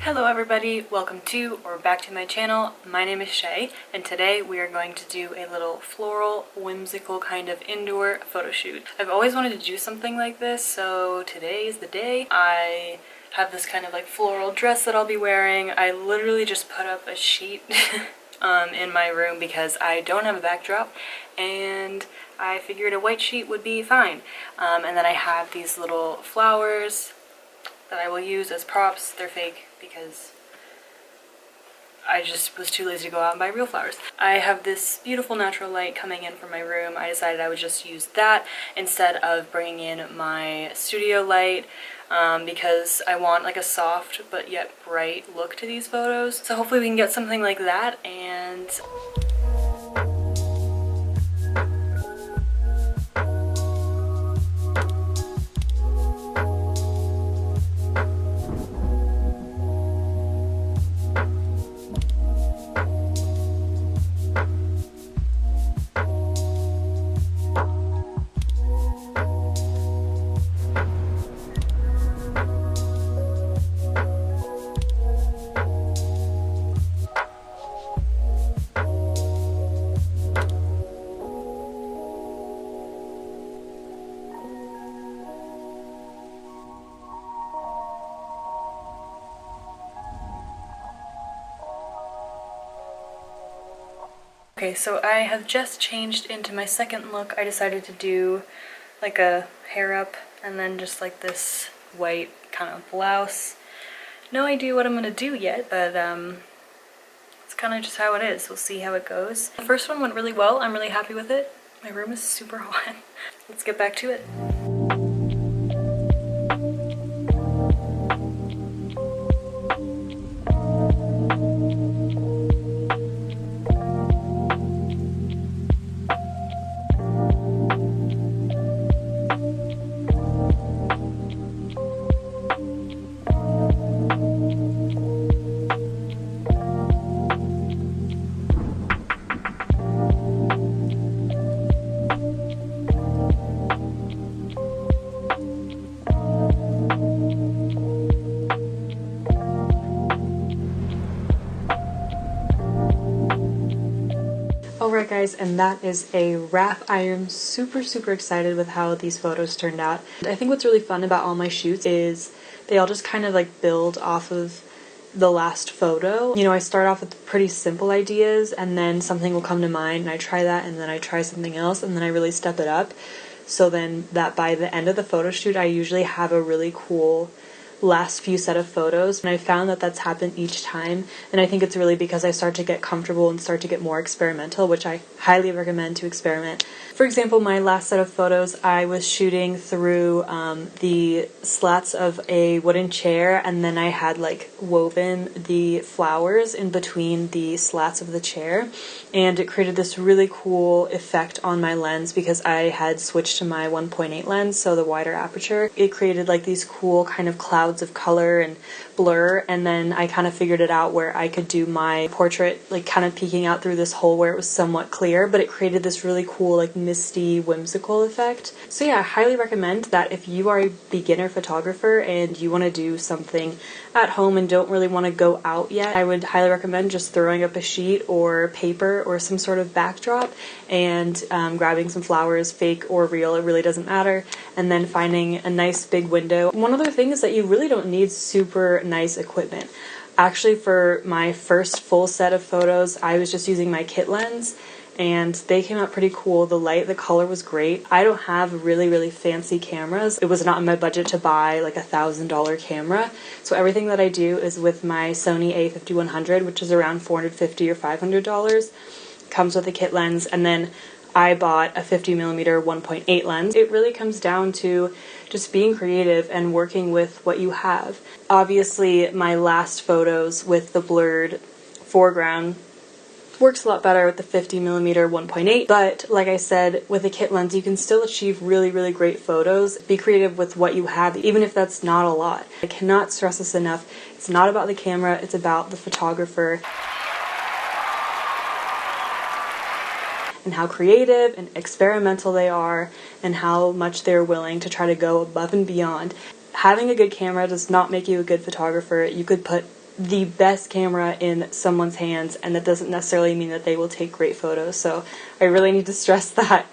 Hello everybody, welcome to or back to my channel. My name is Shay and today we are going to do a little floral, whimsical kind of indoor photo shoot. I've always wanted to do something like this, so today is the day. I have this kind of like floral dress that I'll be wearing. I literally just put up a sheet in my room because I don't have a backdrop and I figured a white sheet would be fine. And then I have these little flowers that I will use as props. They're fake because I just was too lazy to go out and buy real flowers. I have this beautiful natural light coming in from my room. I decided I would just use that instead of bringing in my studio light because I want like a soft but yet bright look to these photos. So hopefully we can get something like that. And okay, so I have just changed into my second look. I decided to do like a hair up and then just like this white kind of blouse. No idea what I'm gonna do yet, but it's kind of just how it is. We'll see how it goes. The first one went really well. I'm really happy with it. My room is super hot. Let's get back to it. Alright guys, and that is a wrap. I am super excited with how these photos turned out. I think what's really fun about all my shoots is they all just kind of like build off of the last photo. You know, I start off with pretty simple ideas and then something will come to mind and I try that and then I try something else and then I really step it up. So then that by the end of the photo shoot I usually have a really cool last few set of photos, and I found that that's happened each time, and I think it's really because I start to get comfortable and start to get more experimental, which I highly recommend to experiment. For example, my last set of photos, I was shooting through the slats of a wooden chair, and then I had like woven the flowers in between the slats of the chair, and it created this really cool effect on my lens because I had switched to my 1.8 lens, so the wider aperture. It created like these cool kind of clouds of color and blur, and then I kind of figured it out where I could do my portrait like kind of peeking out through this hole where it was somewhat clear, but it created this really cool like misty whimsical effect. So yeah, I highly recommend that if you are a beginner photographer and you want to do something at home and don't really want to go out yet, I would highly recommend just throwing up a sheet or paper or some sort of backdrop and grabbing some flowers, fake or real, it really doesn't matter, and then finding a nice big window. One other thing is that you really don't need super nice equipment. Actually, for my first full set of photos, I was just using my kit lens and they came out pretty cool. The light, the color was great. I don't have really fancy cameras. It was not in my budget to buy like $1,000 camera. So everything that I do is with my Sony a5100, which is around $450 or $500. Comes with a kit lens, and then I bought a 50mm 1.8 lens. It really comes down to just being creative and working with what you have. Obviously, my last photos with the blurred foreground Works a lot better with the 50mm 1.8, but like I said, with a kit lens you can still achieve really, really great photos. Be creative with what you have, even if that's not a lot. I cannot stress this enough. It's not about the camera, it's about the photographer and how creative and experimental they are and how much they're willing to try to go above and beyond. Having a good camera does not make you a good photographer. You could put the best camera in someone's hands and that doesn't necessarily mean that they will take great photos. So I really need to stress that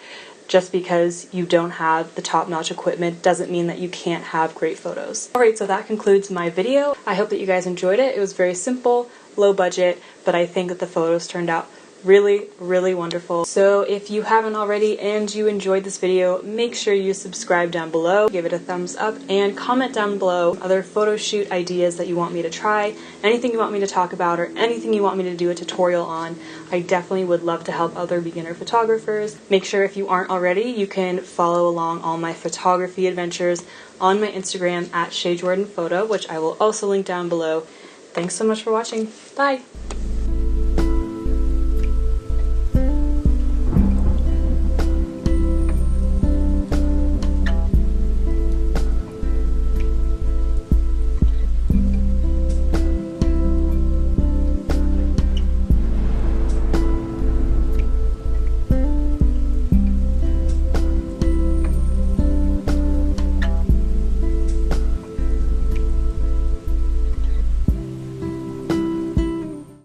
just because you don't have the top-notch equipment doesn't mean that you can't have great photos. Alright, so that concludes my video. I hope that you guys enjoyed it. It was very simple, low budget, but I think that the photos turned out really, really wonderful. So if you haven't already and you enjoyed this video, make sure you subscribe down below, give it a thumbs up, and comment down below other photo shoot ideas that you want me to try, anything you want me to talk about, or anything you want me to do a tutorial on. I definitely would love to help other beginner photographers. Make sure if you aren't already, you can follow along all my photography adventures on my Instagram at ShayJordanPhoto, which I will also link down below. Thanks so much for watching. Bye!